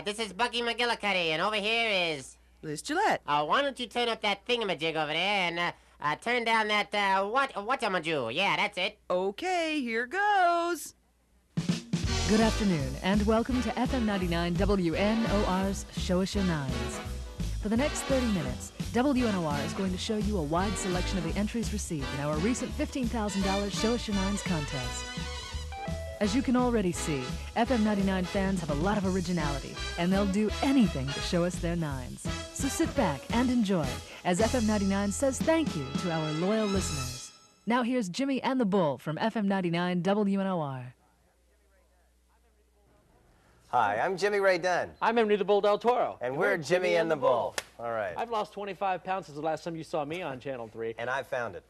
This is Bucky McGillicuddy, and over here is... Liz Gillette. Why don't you turn up that thingamajig over there and turn down that, what'amajoo? Yeah, that's it. Okay, here goes. Good afternoon, and welcome to FM 99 WNOR's Show Us Your 9's. For the next 30 minutes, WNOR is going to show you a wide selection of the entries received in our recent $15,000 Show Us Your 9's contest. As you can already see, FM 99 fans have a lot of originality, and they'll do anything to show us their 9's. So sit back and enjoy as FM 99 says thank you to our loyal listeners. Now here's Jimmy and the Bull from FM 99 WNOR. Hi, I'm Jimmy Ray Dunn. I'm Henry the Bull Del Toro. And we're Jimmy and the Bull. All right. I've lost 25 pounds since the last time you saw me on Channel 3. And I found it.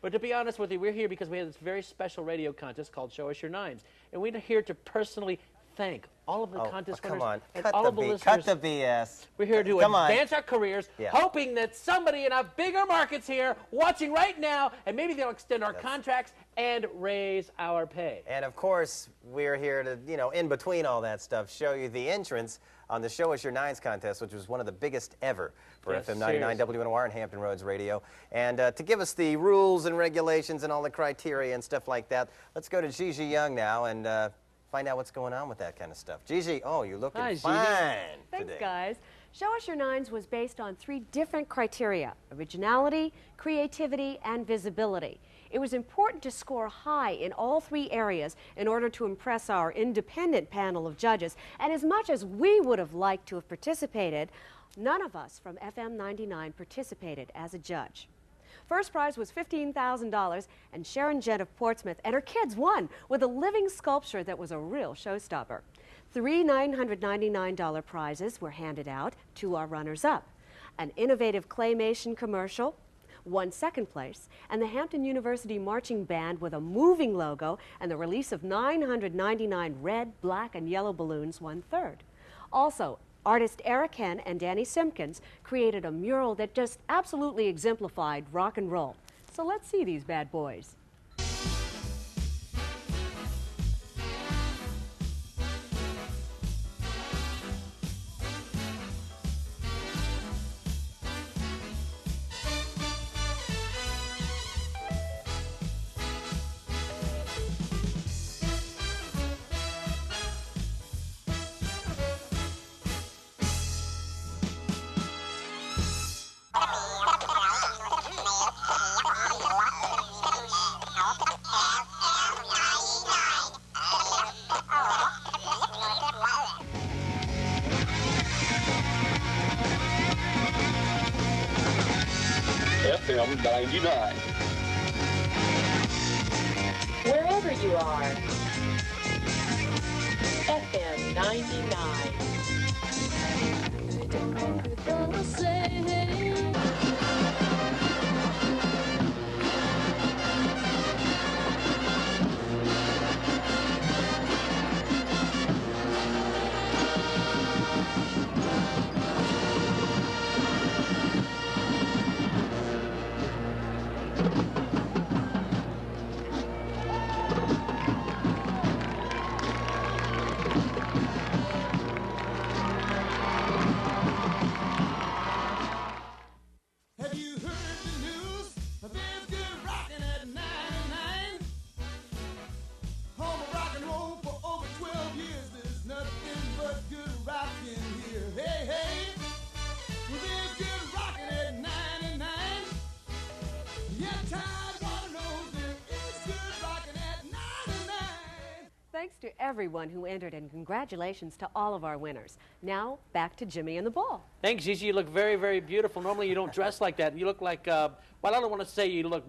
But to be honest with you, we're here because we have this very special radio contest called Show Us Your 9's. And we're here to personally thank all of the contest winners and all of the listeners. Cut the BS. We're here to advance our careers, hoping that somebody in our bigger markets here watching right now, and maybe they'll extend our contracts and raise our pay. And of course, we're here to, in between all that stuff, show you the entrance on the Show Us Your 9's contest, which was one of the biggest ever for FM 99 WNOR and Hampton Roads Radio. And to give us the rules and regulations and all the criteria and stuff like that, let's go to Gigi Young now and find out what's going on with that kind of stuff. Gigi, you're looking fine Thanks, today. guys. Show Us Your 9's was based on 3 different criteria: originality, creativity, and visibility. It was important to score high in all 3 areas in order to impress our independent panel of judges. And as much as we would have liked to have participated, none of us from FM 99 participated as a judge. First prize was $15,000, and Sharon Jett of Portsmouth and her kids won with a living sculpture that was a real showstopper. 3 $999 prizes were handed out to our runners-up: an innovative claymation commercial, 1 second place, and the Hampton University Marching Band with a moving logo and the release of 999 red, black, and yellow balloons won 3rd. Also, artist Eric Henn and Danny Simpkins created a mural that just absolutely exemplified rock and roll. So let's see these bad boys. FM 99. Wherever you are, FM 99. Thanks to everyone who entered, and congratulations to all of our winners. Now, back to Jimmy and the Bull. Thanks, Gigi. You look very, very beautiful. Normally, you don't dress like that. You look like, well, I don't want to say you look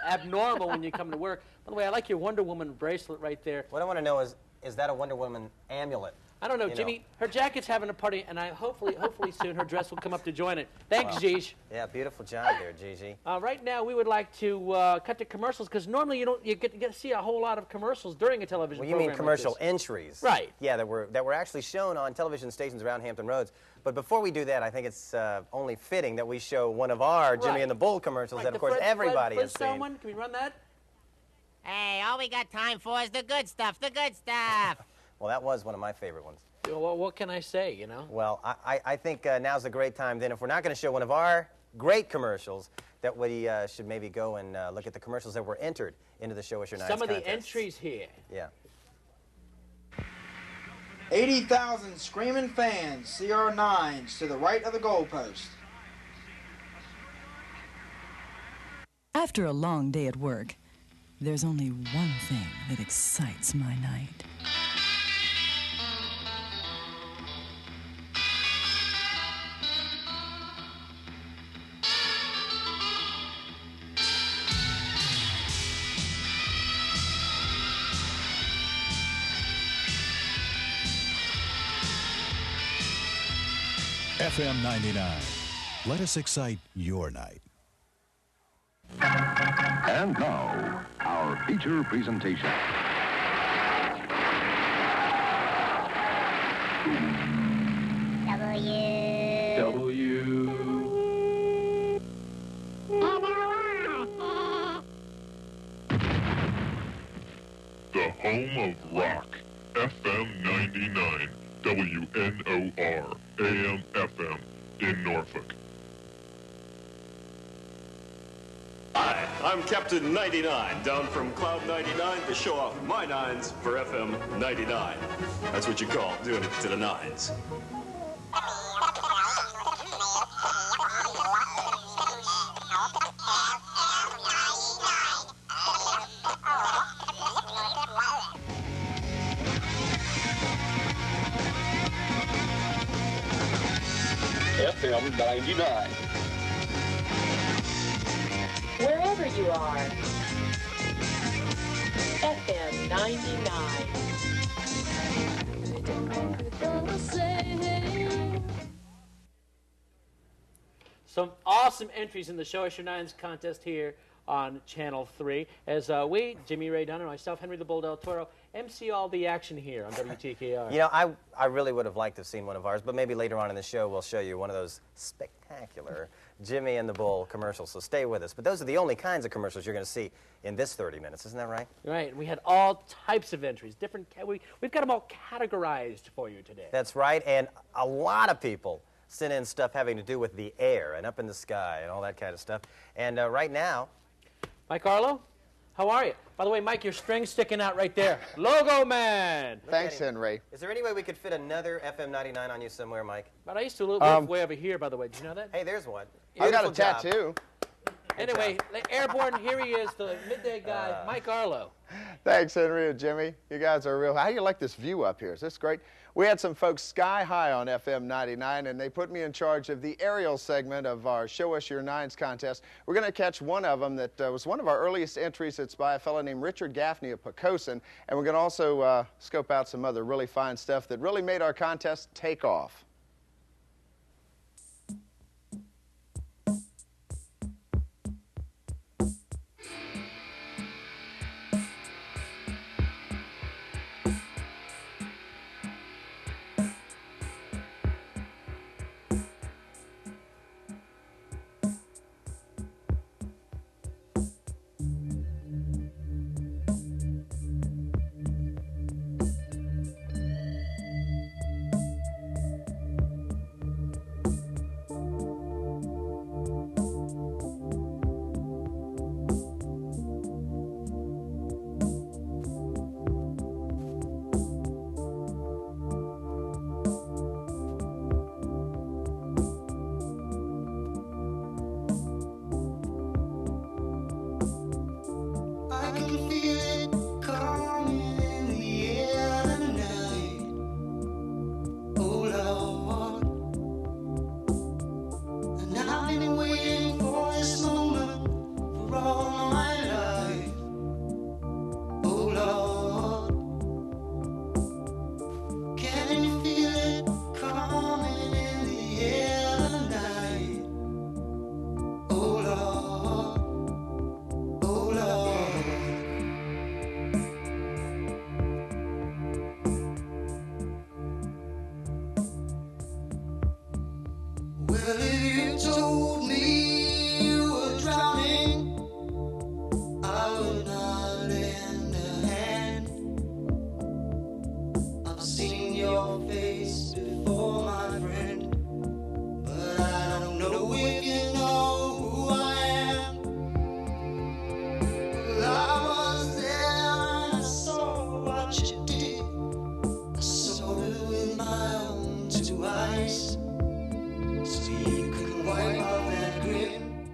abnormal when you come to work. By the way, I like your Wonder Woman bracelet right there. What I want to know is that a Wonder Woman amulet? I don't know, Jimmy. Her jacket's having a party, and hopefully soon her dress will come up to join it. Thanks, Gigi. Yeah, beautiful job there, Gigi. Right now, we would like to cut to commercials, because normally you get to see a whole lot of commercials during a television program. Well, you mean commercial entries. Right. Yeah, that were actually shown on television stations around Hampton Roads. But before we do that, I think it's only fitting that we show one of our Jimmy and the Bull commercials that, of course, everybody has seen. Can we run that? Hey, all we got time for is the good stuff, the good stuff. Well, that was one of my favorite ones. Well, what can I say, you know? Well, I think now's a great time then, if we're not going to show one of our great commercials, that we should maybe go and look at the commercials that were entered into the Show Us Your 9's Some of contest. the entries here. Yeah. 80,000 screaming fans see our 9's to the right of the goalpost. After a long day at work, there's only one thing that excites my night. FM 99. Let us excite your night. And now, our feature presentation. The home of rock, FM 99, WNOR, AM, FM, in Norfolk. Hi, I'm Captain 99, down from Cloud 99 to show off my 9's for FM 99. That's what you call doing it to the 9's. FM 99. Wherever you are. FM 99. Some awesome entries in the Show Us Your 9's contest here on Channel 3. As we, Jimmy Ray Dunn and myself, Henry the Bull Del Toro, MC all the action here on WTKR. You know, I really would have liked to have seen one of ours, but maybe later on in the show we'll show you one of those spectacular Jimmy and the Bull commercials, so stay with us. But those are the only kinds of commercials you're going to see in this 30 minutes, isn't that right? Right. We had all types of entries, different. We've got them all categorized for you today. That's right, and a lot of people sent in stuff having to do with the air and up in the sky and all that kind of stuff. And right now... Mike Arlo, how are you? By the way, Mike, your string's sticking out right there. Logo man! Thanks, Henry. Is there any way we could fit another FM 99 on you somewhere, Mike? But I used to live way over here, by the way. Did you know that? Hey, there's one. I got a Beautiful job. tattoo. Anyway, Airborne, here he is, the midday guy, Mike Arlo. Thanks, Henry and Jimmy. You guys are real. How do you like this view up here? Is this great? We had some folks sky high on FM 99, and they put me in charge of the aerial segment of our Show Us Your 9's contest. We're going to catch one of them that was one of our earliest entries. It's by a fellow named Richard Gaffney of Pocosin, and we're going to also scope out some other really fine stuff that really made our contest take off. Well, if you told me you were drowning, I would not lend a hand. your face before, my friend. But I don't know if you know who I am. Well, I was there and I saw what you did. I saw it with my own two eyes. So you can wipe off that grin.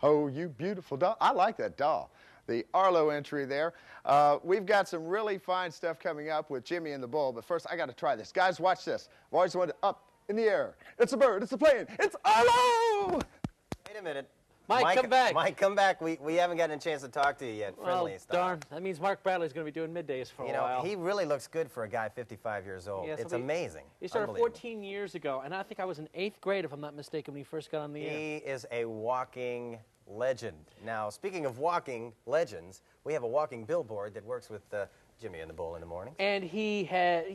Oh, you beautiful doll. I like that doll. The Arlo entry there. We've got some really fine stuff coming up with Jimmy and the Bull, but first I got to try this. Guys, watch this. I've always wanted up in the air. It's a bird. It's a plane. It's Arlo! Wait a minute. Mike, come back. Mike, come back. We haven't gotten a chance to talk to you yet. Well, Friendly stuff. darn. That means Mark Bradley's going to be doing middays for a while. He really looks good for a guy 55 years old. Yes, It's amazing. He started 14 years ago, and I think I was in 8th grade, if I'm not mistaken, when he first got on the air. He is a walking legend. Now, speaking of walking legends, we have a walking billboard that works with Jimmy and the Bull in the morning. And he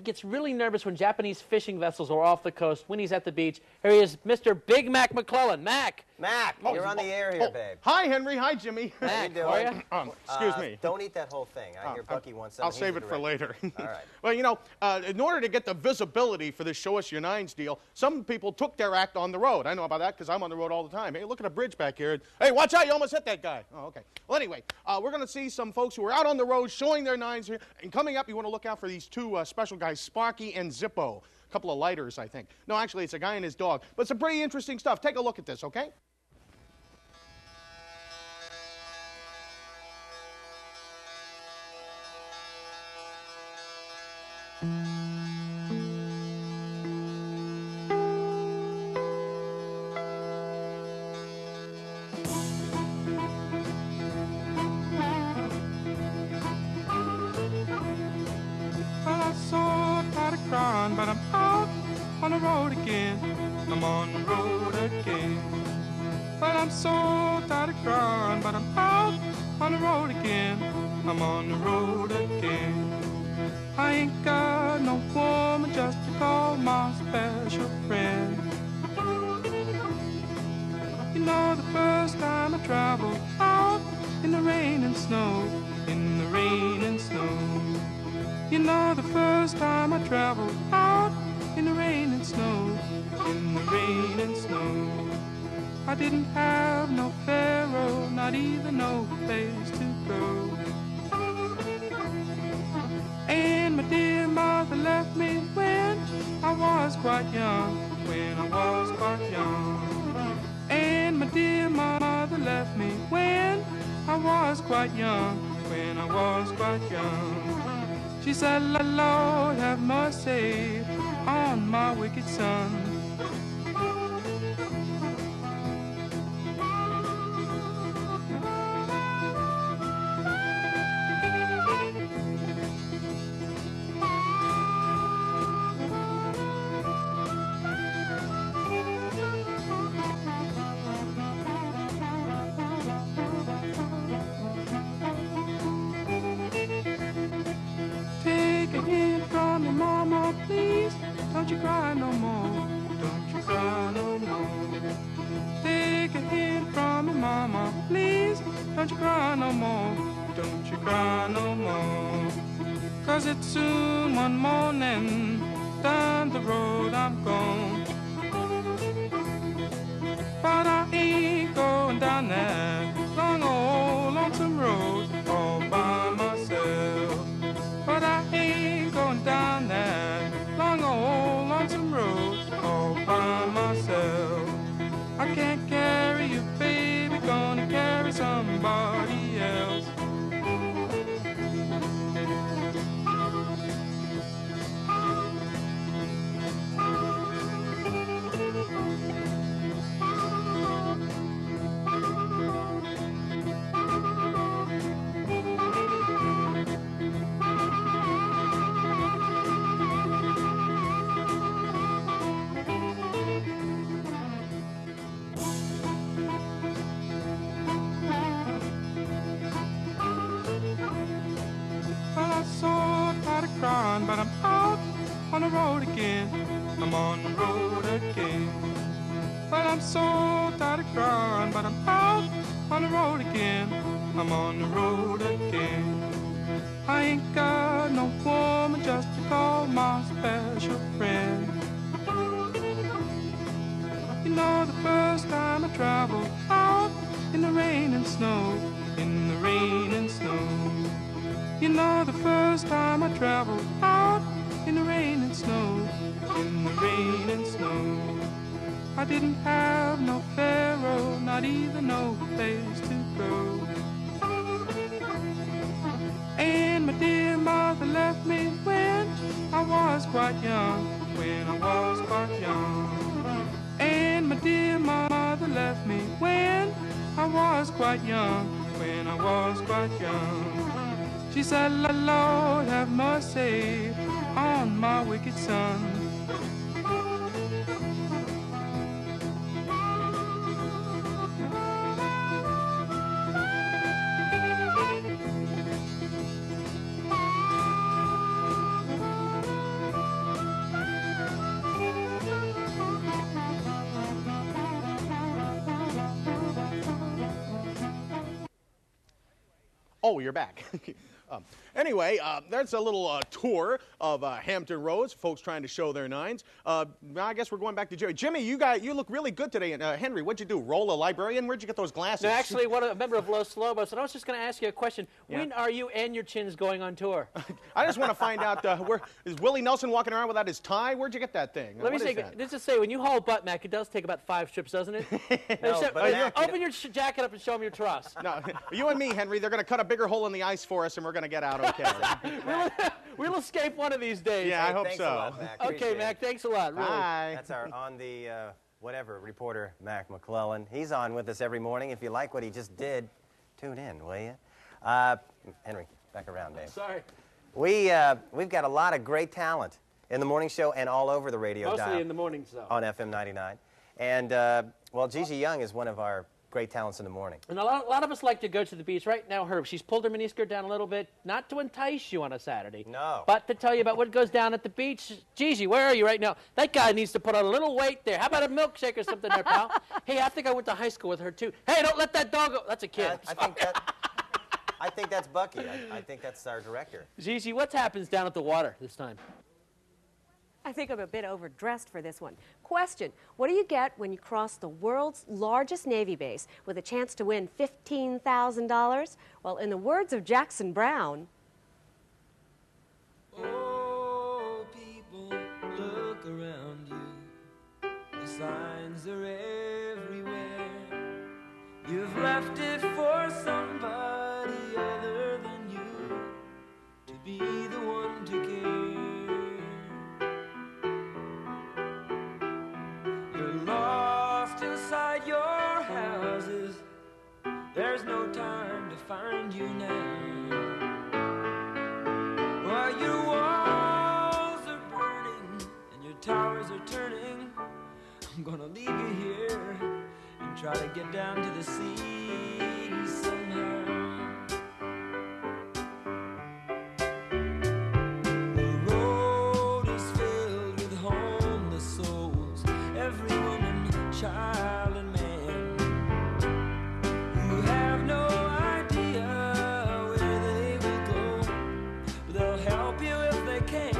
gets really nervous when Japanese fishing vessels are off the coast, when he's at the beach. Here he is, Mr. Big Mac McClellan. Mac! Mac, you're on the air here, babe. Hi, Henry. Hi, Jimmy. Mac, how are you? Excuse me. Don't eat that whole thing. I hear Bucky wants something. I'll save it for later. All right. Well, you know, in order to get the visibility for this Show Us Your Nines deal, some people took their act on the road. I know about that because I'm on the road all the time. Hey, look at a bridge back here. Hey, watch out. You almost hit that guy. Oh, okay. Well, anyway, we're going to see some folks who are out on the road showing their nines here. And coming up, you want to look out for these two special guys, Sparky and Zippo. A couple of lighters, I think. No, actually, it's a guy and his dog. But some pretty interesting stuff. Take a look at this, okay? But I'm out on the road again. I'm on the road again. But I'm so tired of crying. But I'm out on the road again. I'm on the road again. I ain't got no woman just to call my special friend. You know, the first time I traveled out in the rain and snow, in the rain and snow. You know, the first time I traveled out in the rain and snow, in the rain and snow, I didn't have no pharaoh, not even no place to go. And my dear mother left me when I was quite young, when I was quite young. And my dear mother left me when I was quite young, when I was quite young. She said, Lord, have mercy on my wicked son. Take a hint from your mama, please. Don't you cry no more. Don't you cry no more. Take a hint from your mama, please. Don't you cry no more. Don't you cry no more. 'Cause it's soon one morning. Down the road I'm gone. But I ain't going down that long old lonesome road all by myself. But I ain't going down that long old lonesome road all by myself. I can't carry you, baby, gonna carry somebody else. Well, I'm so tired of crying, but I'm out on the road again. I'm on the road again. Well, I'm so tired of crying, but I'm out on the road again. I'm on the road again. I ain't got no woman my special friend. You know, the first time I traveled out in the rain and snow, in the rain and snow. You know, the first time I traveled out in the rain and snow, in the rain and snow. I didn't have no pharaoh, not even no place to go. And my dear mother left me when I was quite young, when I was quite young. And my dear mother left me when I was quite young, when I was quite young. She said, Lord, have mercy on my wicked son. Oh, you're back. Anyway, that's a little tour of Hampton Roads, folks trying to show their nines. I guess we're going back to Jerry. Jimmy, you look really good today. And Henry, what'd you do? Roll a librarian? Where'd you get those glasses? No, actually, a member of Los Lobos, and I was just going to ask you a question. Yeah. When are you and your chins going on tour? I just want to find out, where is Willie Nelson walking around without his tie? Where'd you get that thing? Let me say, let's just say, when you haul butt, Mac, it does take about 5 strips, doesn't it? No, open your jacket up and show them your truss. No, you and me, Henry, they're going to cut a bigger hole in the ice for us, and we're going to get out okay. We'll escape one of these days. Yeah, I hope so. A lot, Mac. Okay, Mac, thanks a lot. Really. Bye. That's our on the whatever reporter, Mac McClellan. He's on with us every morning. If you like what he just did, tune in, will you? Henry, back around, Dave. Sorry. We've got a lot of great talent in the morning show and all over the radio dial. Mostly in the mornings, though. On FM 99. And, well, Gigi Young is one of our great talents in the morning. And a lot of us like to go to the beach. Right now, Herb, she's pulled her miniskirt down a little bit, not to entice you on a Saturday. No. But to tell you about what goes down at the beach. Gigi, where are you right now? That guy needs to put on a little weight there. How about a milkshake or something there, pal? Hey, I think I went to high school with her, too. Hey, don't let that dog go. That's a kid. I think that's Bucky. I think that's our director. Gigi, what happens down at the water this time? I think I'm a bit overdressed for this one. Question, what do you get when you cross the world's largest Navy base with a chance to win $15,000? Well, in the words of Jackson Brown... Oh, people, look around you. The signs are everywhere. You've left it for somebody other than you to be the one to care. Lost inside your houses, there's no time to find you now. While your walls are burning and your towers are turning, I'm gonna leave you here and try to get down to the sea somehow. The road is filled with homeless souls, every woman, child, and man, who have no idea where they will go, but they'll help you if they can.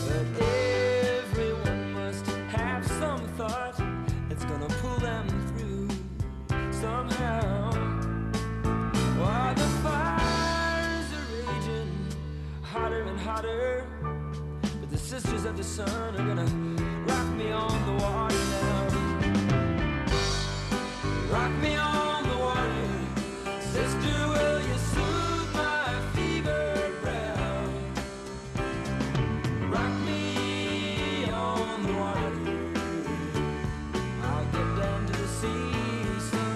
But everyone must have some thought that's gonna pull them through somehow. While the fires are raging hotter and hotter, the sisters of the sun are gonna rock me on the water now. Rock me on the water, sister, will you soothe my fever brow? Rock me on the water, I'll get down to the sea,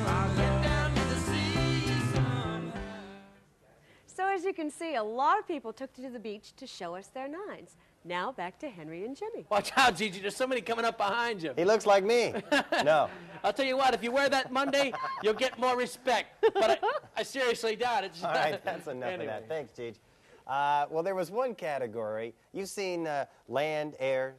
I'll get down to the sea somehow. So as you can see, a lot of people took to the beach to show us their nines. Now back to Henry and Jimmy. Watch out, Gigi. There's somebody coming up behind you. He looks like me. No. I'll tell you what, if you wear that Monday, you'll get more respect. But I seriously doubt it. All right, that's enough of that. Thanks, Gigi. Well, there was one category. You've seen land, air,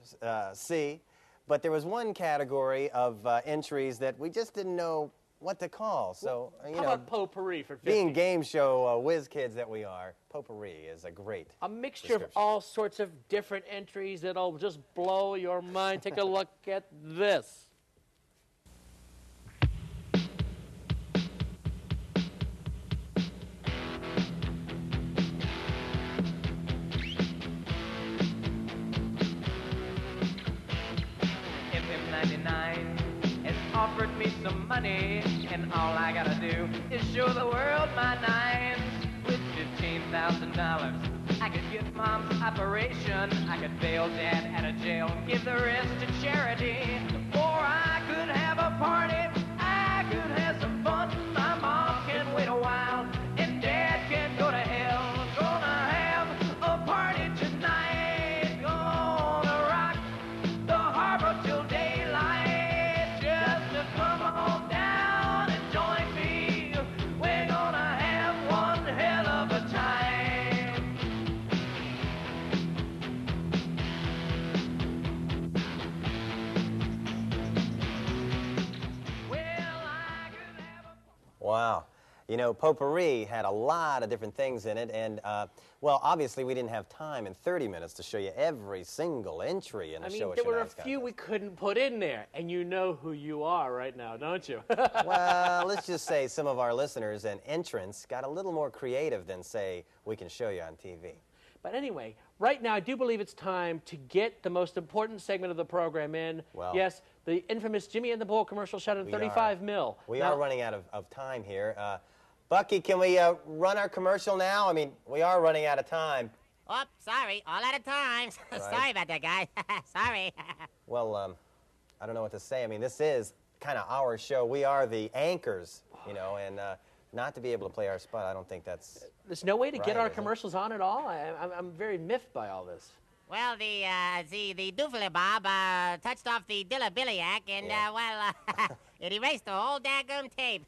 sea. But there was one category of entries that we just didn't know what to call. So, you How know, about potpourri for 50? being game show whiz kids that we are, potpourri is a great A mixture of all sorts of different entries that'll just blow your mind. Take a look at this. FM 99 has offered me some money, and all I gotta do is show the world my nines. With $15,000, I could get mom's operation. I could bail dad out of jail, give the rest to charity. Or I could have a party, I could have some fun. My mom can wait a while, and dad can go to hell. Gonna have a party tonight, gonna rock the harbor till daylight. Just to come on down and join me. We're gonna have one hell of a time. Wow. You know, potpourri had a lot of different things in it, and, well, obviously we didn't have time in 30 minutes to show you every single entry in the show. There were a few we couldn't put in there, and you know who you are right now, don't you? Well, let's just say some of our listeners and entrants got a little more creative than, say, we can show you on TV. But anyway, right now I do believe it's time to get the most important segment of the program in. Well, yes, the infamous Jimmy and the Bull commercial shot at 35 mil. We Now, are running out of time here. Bucky, can we run our commercial now? I mean, we are running out of time. Oh, sorry, all out of time. Right. Sorry about that, guy. Sorry. Well, I don't know what to say. I mean, this is kind of our show. We are the anchors, you know, and not to be able to play our spot, I don't think that's there's no way to get right, our is it? commercials on at all. I'm very miffed by all this. Well, the doofily bob touched off the dillabilliac, and, it erased the whole daggum tape.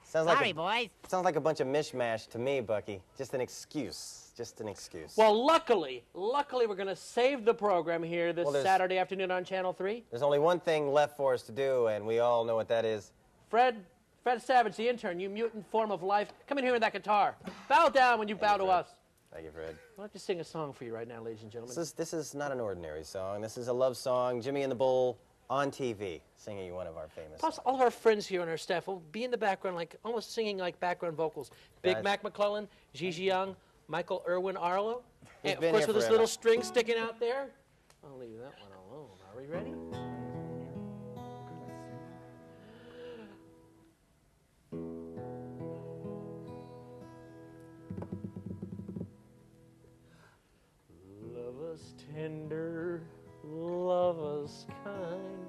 Sorry, boys. Sounds like a bunch of mishmash to me, Bucky. Just an excuse. Just an excuse. Well, luckily, we're going to save the program here this Well, there's- Saturday afternoon on Channel 3. There's only one thing left for us to do, and we all know what that is. Fred Savage, the intern, you mutant form of life, come in here with that guitar. Bow down when you bow to us. Thank you, Fred. I'd like to sing a song for you right now, ladies and gentlemen. This is not an ordinary song. This is a love song. Jimmy and the Bull on TV, singing you one of our famous Plus, all of our friends here on our staff will be in the background, like almost singing like background vocals. Big Guys. Mac McClellan, Gigi Young, Michael Irwin Arlo, He's and of been course here with this forever. little string sticking out there. I'll leave that one alone. Are we ready? Love us tender, love us kind.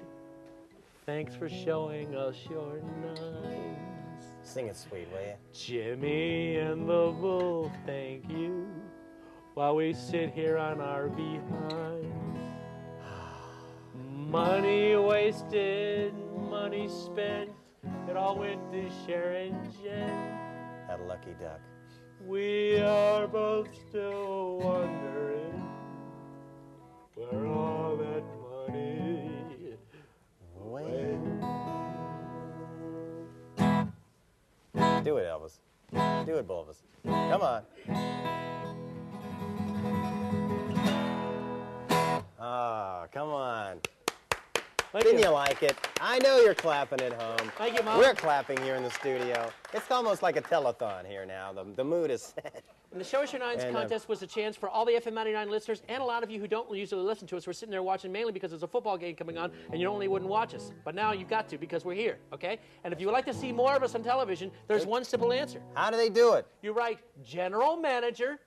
Thanks for showing us your nines. Sing it sweet, will you? Jimmy and the Bull, thank you, while we sit here on our behinds. Money wasted, money spent, it all went to Sharon Jen. That lucky duck. We are both still wondering where all that money went. Do it, Elvis. Do it, Bulbous. Come on. Ah, come on. Didn't you like it? I know you're clapping at home. Thank you, Mom. We're clapping here in the studio. It's almost like a telethon here now. The mood is set. And the Show Us Your Nines And, contest was a chance for all the FM 99 listeners and a lot of you who don't usually listen to us. We're sitting there watching mainly because there's a football game coming on and you normally wouldn't watch us. But now you've got to because we're here, okay? And if you would like to see more of us on television, there's one simple answer. How do they do it? You write General Manager,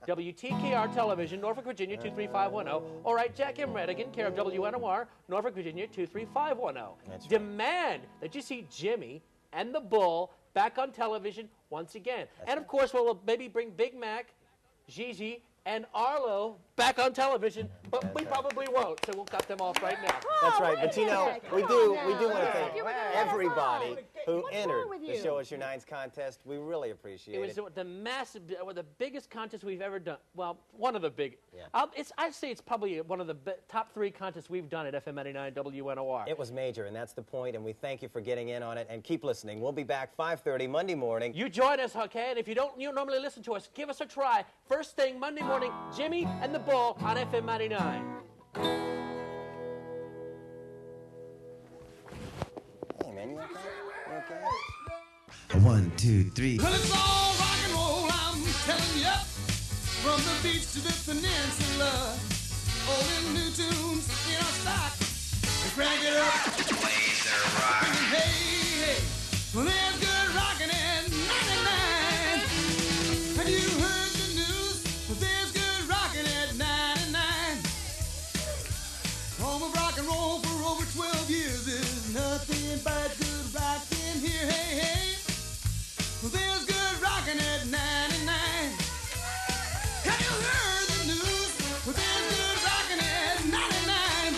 WTKR Television, Norfolk, Virginia, 23510, or write Jack M. Redigan, care of WNOR, Norfolk, Virginia, 23510. That's right. Demand that you see Jimmy and the Bull back on television once again. And of course, we'll maybe bring Big Mac, Gigi, and Arlo back on television, but we probably won't, so we'll cut them off right now. That's right, but you know, we do want to thank everybody who entered the Show Us Your 9's contest. We really appreciate it. It was the biggest contest we've ever done. Well, one of the big. Yeah. I'd say it's probably one of the top 3 contests we've done at FM 99 WNOR. It was major, and that's the point, and we thank you for getting in on it, and keep listening. We'll be back 5:30 Monday morning. You join us, okay? And if you don't normally listen to us, give us a try. First thing, Monday morning, Jimmy and the Bull on FM 99. Hey, man, you okay? You okay? 1, 2, 3. Well, it's all rock and roll, I'm telling you. From the beach to the peninsula. Old and new tunes in our stock. We crank it up. Plays their rock. Hey, hey. Well, there's good rockin' at 99. Have you heard the news? Well, there's good rockin' at 99. Home of rock and roll for over 12 years is nothing but good rockin' here. Hey, hey. Well, there's good rockin' at 99. Have you heard the news? Well, there's good rockin' at 99.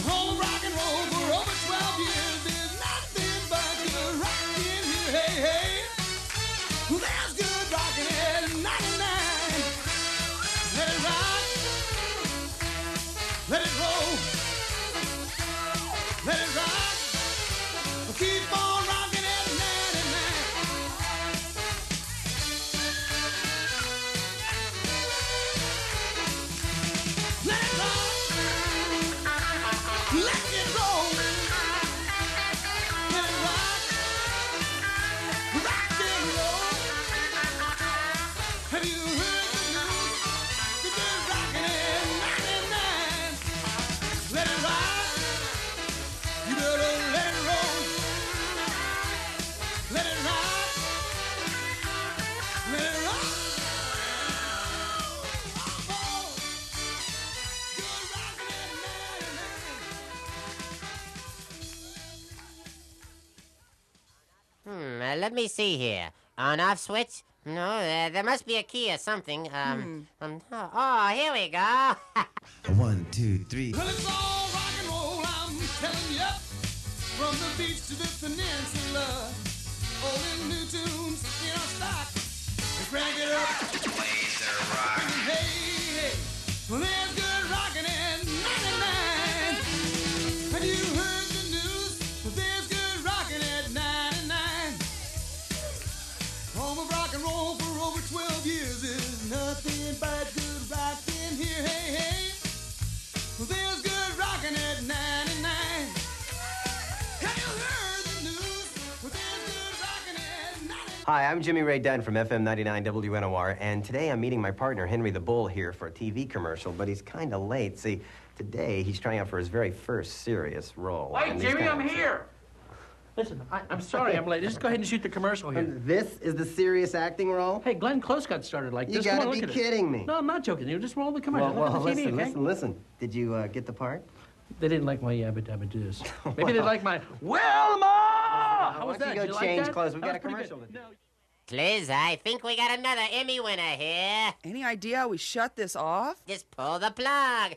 Home of rock and roll for over 12 years is nothing but good rockin' here. Hey, hey. Well, there's good rockin' at 99. Let it rock. Let it roll. Let it rock. Keep on rockin' at 99. Let it rock. Let it roll. Let it rock. Rock and roll. Have you heard the news? The good rockin' at 99. Let it rock. You better let it roll. Let it rock. Let it rock. Let me see here. On-off switch? No, there must be a key or something. Oh, here we go. 1, 2, 3. Well, it's all rock and roll, I'm telling you. From the beach to the peninsula. Old and new tunes in our stock. We crank it up. Plays their rock. Hey, hey. Well, there's good rockin' at 99. Have you heard the news? Well, there's good rockin' at 99. Home of rock and roll for over 12 years is nothing but good rockin' here. Hey, hey. Well, there's good rockin' at 99. Have you heard the news? Well, there's good rockin' at 99. Hi, I'm Jimmy Ray Dunn from FM 99 WNOR, and today I'm meeting my partner, Henry the Bull, here for a TV commercial, but he's kind of late. See, today he's trying out for his very first serious role. Hey, And Jimmy, he's I'm here. Listen, I'm sorry I'm late. Just go ahead and shoot the commercial here. And this is the serious acting role? Hey, Glenn Close got started like You this. Come gotta on, be look at kidding it. me. No, I'm not joking. You just roll the commercial. Well, Look at the TV, okay? listen. Did you get the part? They didn't like my yabba dabba doos. Maybe they like my Wilma! How was that? Why don't you Did go like change that? clothes? We've That got a was pretty commercial. good. Liz, I think we got another Emmy winner here. Any idea how we shut this off? Just pull the plug.